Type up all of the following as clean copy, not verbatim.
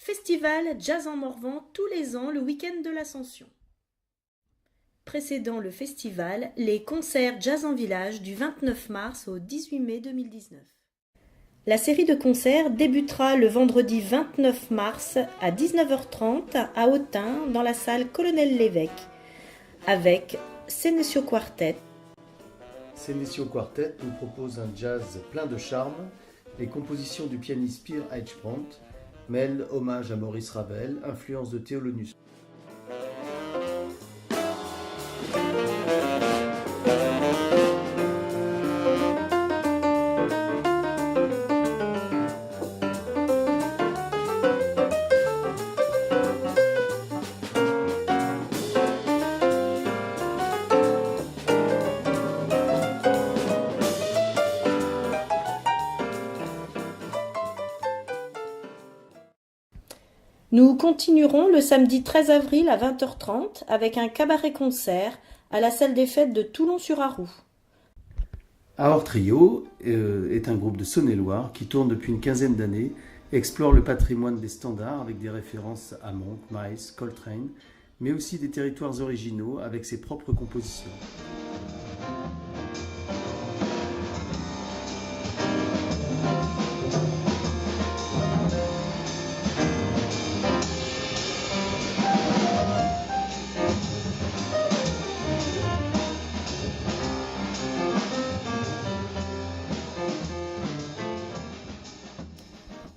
Festival Jazz en Morvan tous les ans le week-end de l'Ascension. Précédant le festival, les concerts Jazz en Village du 29 mars au 18 mai 2019. La série de concerts débutera le vendredi 29 mars à 19h30 à Autun dans la salle Colonel Lévesque avec Senecio Quartet. Senecio Quartet nous propose un jazz plein de charme. Les compositions du pianiste Pierre Eichbrandt mêlent hommage à Maurice Ravel, influence de Théolonius. Nous continuerons le samedi 13 avril à 20h30 avec un cabaret-concert à la salle des fêtes de Toulon-sur-Arroux. Aor Trio est un groupe de Saône-et-Loire qui tourne depuis une quinzaine d'années, explore le patrimoine des standards avec des références à Monk, Miles, Coltrane, mais aussi des territoires originaux avec ses propres compositions.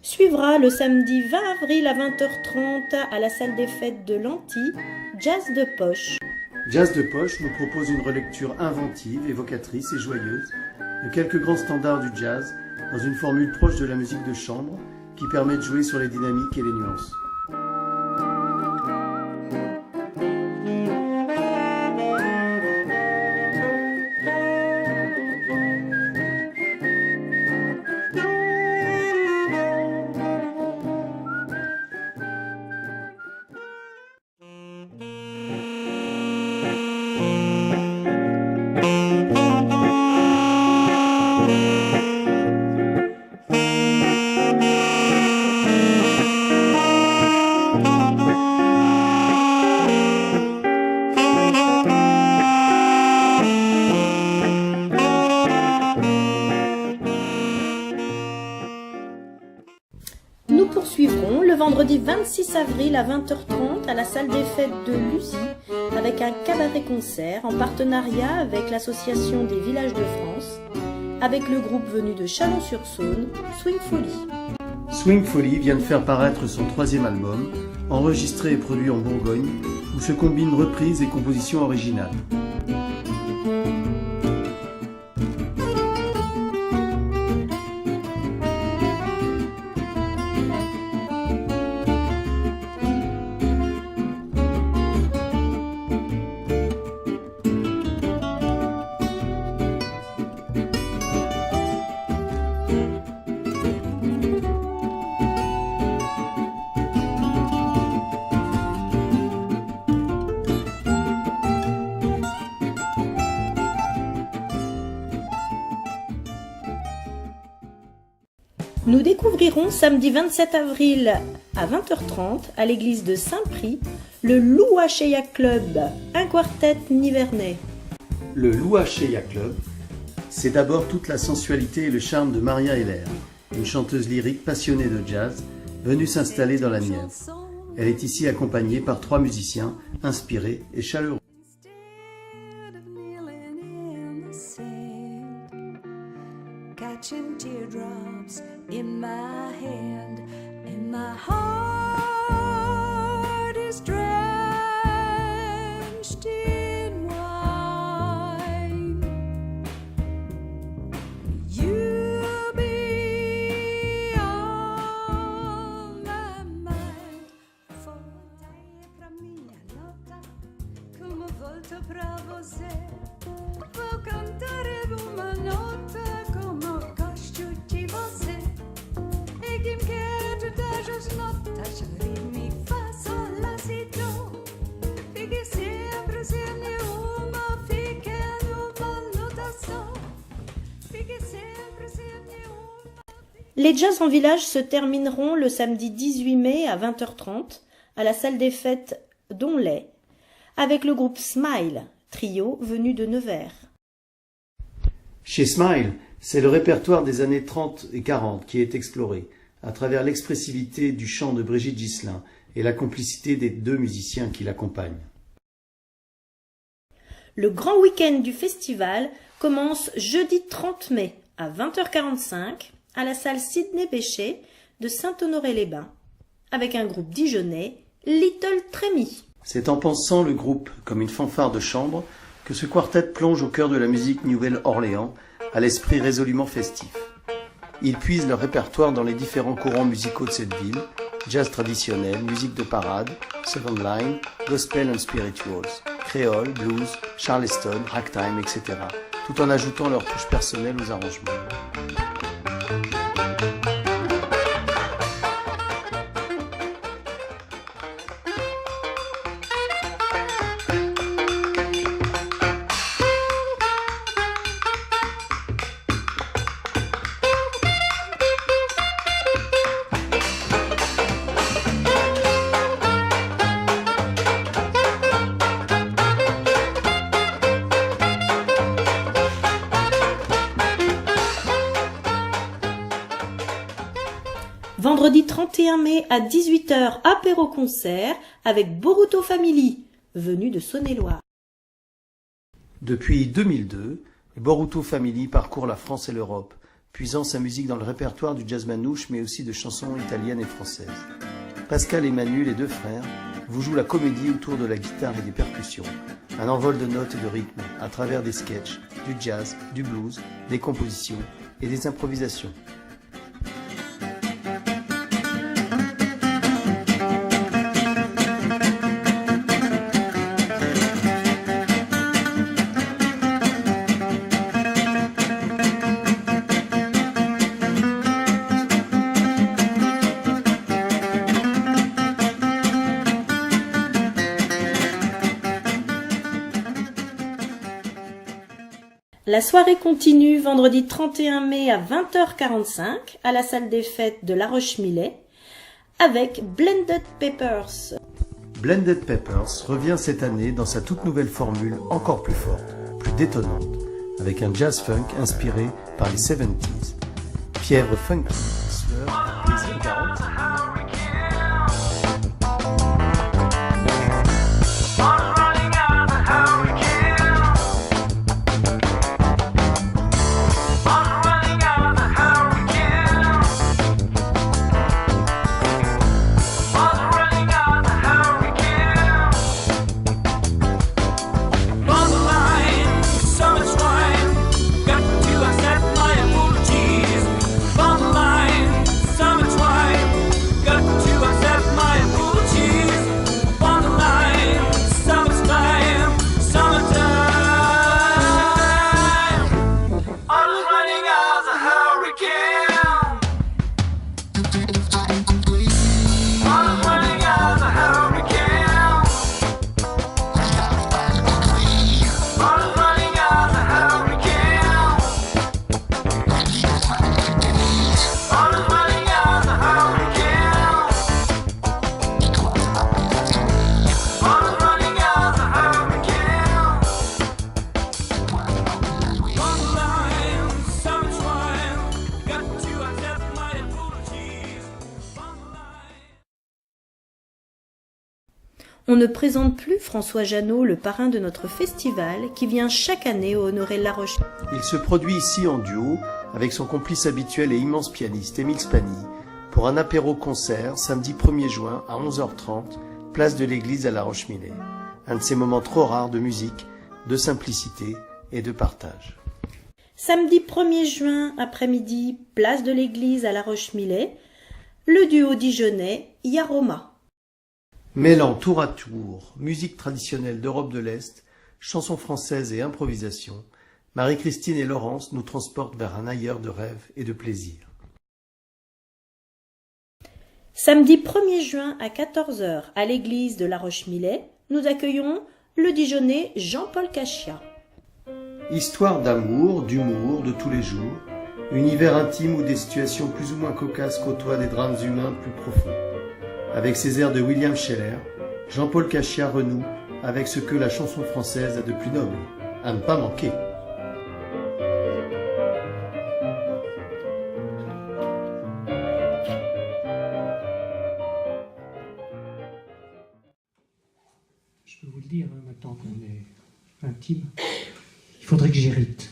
Suivra le samedi 20 avril à 20h30 à la salle des fêtes de l'Anti, Jazz de Poche. Jazz de Poche nous propose une relecture inventive, évocatrice et joyeuse de quelques grands standards du jazz dans une formule proche de la musique de chambre qui permet de jouer sur les dynamiques et les nuances. Nous poursuivrons le vendredi 26 avril à 20h30 à la salle des fêtes de Luzy avec un cabaret-concert en partenariat avec l'Association des villages de France, avec le groupe venu de Chalon-sur-Saône, Swing Folly. Swing Folly vient de faire paraître son troisième album, enregistré et produit en Bourgogne, où se combinent reprises et compositions originales. Nous découvrirons samedi 27 avril à 20h30 à l'église de Saint-Prix le Louacheya Club, un quartet nivernais. Le Louacheya Club, c'est d'abord toute la sensualité et le charme de Maria Heller, une chanteuse lyrique passionnée de jazz, venue s'installer dans la Nièvre. Elle est ici accompagnée par 3 musiciens inspirés et chaleureux. Catching teardrops in my hand, and my heart is drenched in wine. You'll be on my mind. Voltai pra minha nota, como volto pra você. Vou cantar uma nota como gosto de você. E quem quer todas as notas, mi, fa, sol, lá, si, do. Fique sempre sem nenhuma, fique numa nota só. Fique sempre sem nenhuma. Les Jazz en Village se termineront le samedi 18 mai à 20h30 à la salle des fêtes d'Onlay avec le groupe Smile, trio venu de Nevers. Chez Smile, c'est le répertoire des années 30 et 40 qui est exploré, à travers l'expressivité du chant de Brigitte Ghislain et la complicité des deux musiciens qui l'accompagnent. Le grand week-end du festival commence jeudi 30 mai à 20h45 à la salle Sidney Bechet de Saint-Honoré-les-Bains, avec un groupe dijonnais, Little Trémy. C'est en pensant le groupe comme une fanfare de chambre que ce quartet plonge au cœur de la musique Nouvelle-Orléans, à l'esprit résolument festif. Ils puisent leur répertoire dans les différents courants musicaux de cette ville, jazz traditionnel, musique de parade, second line, gospel and spirituals, créole, blues, charleston, ragtime, etc., tout en ajoutant leur touche personnelle aux arrangements. Vendredi 31 mai à 18h, apéro-concert avec Boruto Family, venu de Saône-et-Loire. Depuis 2002, Boruto Family parcourt la France et l'Europe, puisant sa musique dans le répertoire du jazz manouche, mais aussi de chansons italiennes et françaises. Pascal et Manu, les deux frères, vous jouent la comédie autour de la guitare et des percussions, un envol de notes et de rythmes à travers des sketchs, du jazz, du blues, des compositions et des improvisations. La soirée continue vendredi 31 mai à 20h45 à la salle des fêtes de La Roche-Milay avec Blended Peppers. Blended Peppers revient cette année dans sa toute nouvelle formule encore plus forte, plus détonnante, avec un jazz funk inspiré par les 70s. Fièvre funky, sueur, plaisir 40. On ne présente plus François Jeannot, le parrain de notre festival, qui vient chaque année honorer La Roche. Il se produit ici en duo avec son complice habituel et immense pianiste Émile Spani pour un apéro-concert samedi 1er juin à 11h30, place de l'église à La Roche-Milay. Un de ces moments trop rares de musique, de simplicité et de partage. Samedi 1er juin après-midi, place de l'église à La Roche-Milay, le duo dijonnais Yaroma. Mêlant tour à tour musique traditionnelle d'Europe de l'Est, chansons françaises et improvisation, Marie-Christine et Laurence nous transportent vers un ailleurs de rêve et de plaisir. Samedi 1er juin à 14h à l'église de La Roche-Milay, nous accueillons le Dijonnais Jean-Paul Cachia. Histoire d'amour, d'humour, de tous les jours, Univers intime où des situations plus ou moins cocasses côtoient des drames humains plus profonds. Avec ses airs de William Scheller, Jean-Paul Caccia renoue avec ce que la chanson française a de plus noble, à ne pas manquer. Je peux vous le dire, maintenant qu'on est intime, il faudrait que j'hérite.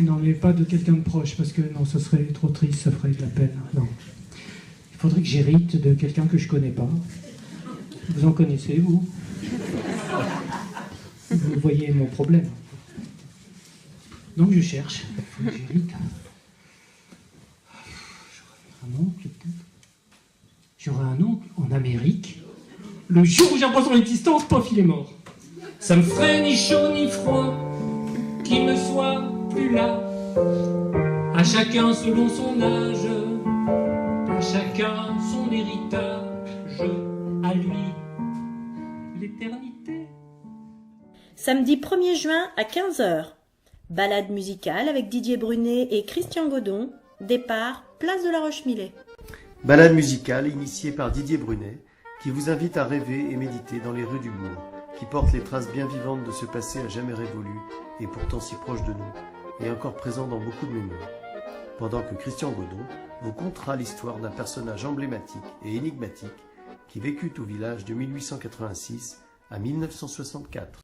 Non, mais pas de quelqu'un de proche, parce que non, ce serait trop triste, ça ferait de la peine. Non. Il faudrait que j'hérite de quelqu'un que je connais pas. Vous en connaissez, vous? Vous voyez mon problème. Donc je cherche. Il faut que j'hérite. J'aurais un oncle, peut-être. J'aurais un oncle en Amérique. Le jour où j'apprends son existence, pof, il est mort. Ça me ferait ni chaud ni froid qu'il ne soit plus là. À chacun selon son âge, à chacun son héritage, à lui l'éternité. Samedi 1er juin à 15h. Balade musicale avec Didier Brunet et Christian Godon. Départ, place de la Roche-Millet. Balade musicale initiée par Didier Brunet, qui vous invite à rêver et méditer dans les rues du bourg, qui porte les traces bien vivantes de ce passé à jamais révolu et pourtant si proche de nous, et encore présent dans beaucoup de mémoires. Pendant que Christian Godon vous contera l'histoire d'un personnage emblématique et énigmatique qui vécut au village de 1886 à 1964.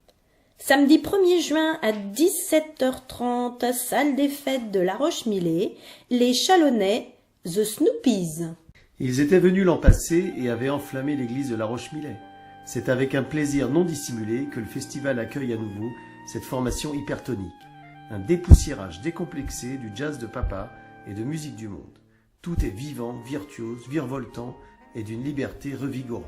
Samedi 1er juin à 17h30, salle des fêtes de La Roche-Millet, les Chalonnais, The Snoopies. Ils étaient venus l'an passé et avaient enflammé l'église de La Roche-Millet. C'est avec un plaisir non dissimulé que le festival accueille à nouveau cette formation hypertonique. Un dépoussiérage décomplexé du jazz de papa et de musique du monde. Tout est vivant, virtuose, virevoltant et d'une liberté revigorante.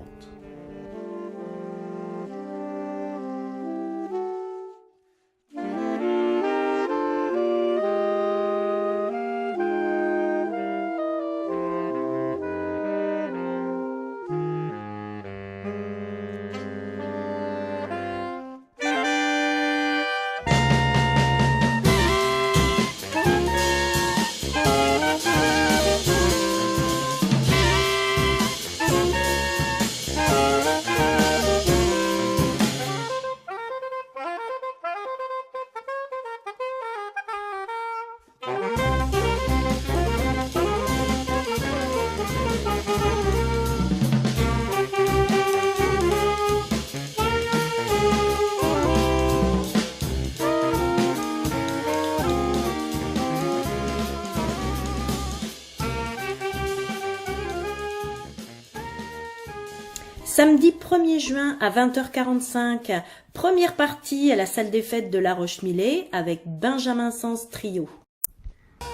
Samedi 1er juin à 20h45, première partie à la salle des fêtes de La Roche-Millet avec Benjamin Sens Trio.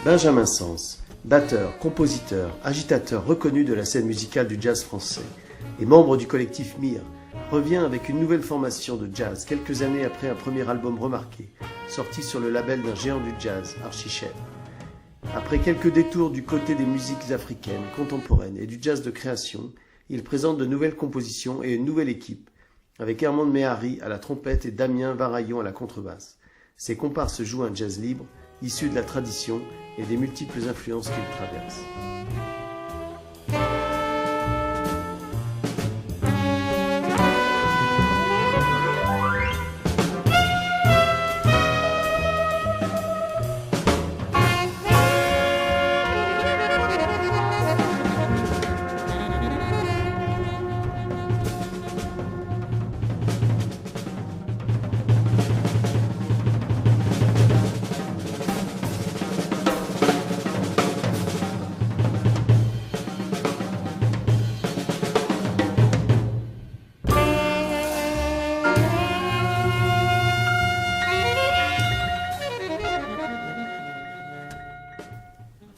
Benjamin Sens, batteur, compositeur, agitateur reconnu de la scène musicale du jazz français et membre du collectif MIR, revient avec une nouvelle formation de jazz quelques années après un premier album remarqué, sorti sur le label d'un géant du jazz, Archichef. Après quelques détours du côté des musiques africaines, contemporaines et du jazz de création, il présente de nouvelles compositions et une nouvelle équipe, avec Herman Mehari à la trompette et Damien Varaillon à la contrebasse. Ses comparses jouent un jazz libre, issu de la tradition et des multiples influences qu'il traverse.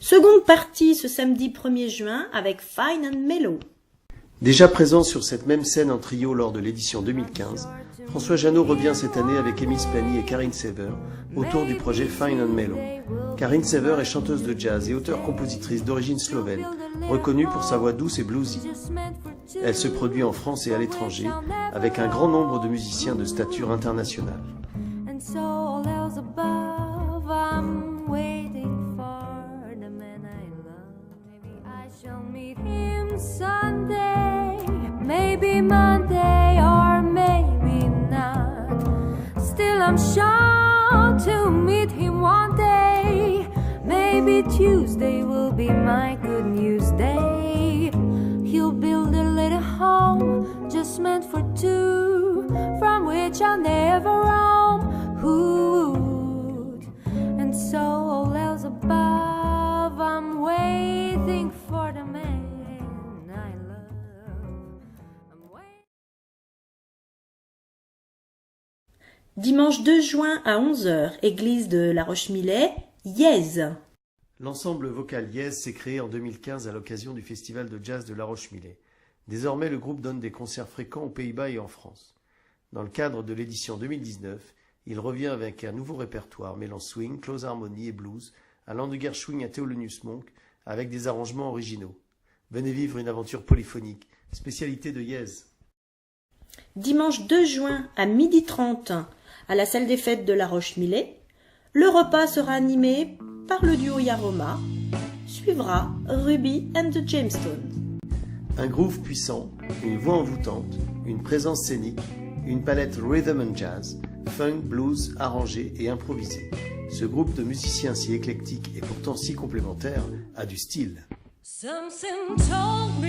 Seconde partie ce samedi 1er juin avec Fine and Mellow. Déjà présent sur cette même scène en trio lors de l'édition 2015, François Jeannot revient cette année avec Émile Spani et Karine Sever autour du projet Fine and Mellow. Karine Sever est chanteuse de jazz et auteure-compositrice d'origine slovène, reconnue pour sa voix douce et bluesy. Elle se produit en France et à l'étranger avec un grand nombre de musiciens de stature internationale. And so all else above, I'm waiting maybe Monday or maybe not. Still I'm sure to meet him one day. Maybe Tuesday will be my good news day. He'll build a little home just meant for two, from which I'll never roam. Who would? And so all else above, I'm waiting for the man I love. I'm waiting. Dimanche 2 juin à 11h, église de La Roche-Millet, Yes. L'ensemble vocal Yes s'est créé en 2015 à l'occasion du festival de jazz de La Roche-Millet. Désormais, le groupe donne des concerts fréquents aux Pays-Bas et en France. Dans le cadre de l'édition 2019, il revient avec un nouveau répertoire mêlant swing, close harmony et blues, allant de Gershwin à Thelonious Monk, avec des arrangements originaux. Venez vivre une aventure polyphonique, spécialité de Yes. Dimanche 2 juin à 12h30 à la salle des fêtes de La Roche-Millet, le repas sera animé par le duo Yaroma. Suivra Ruby and the Jamestones. Un groove puissant, une voix envoûtante, une présence scénique, une palette rhythm and jazz, funk, blues, arrangé et improvisé. Ce groupe de musiciens si éclectique et pourtant si complémentaire a du style. Something told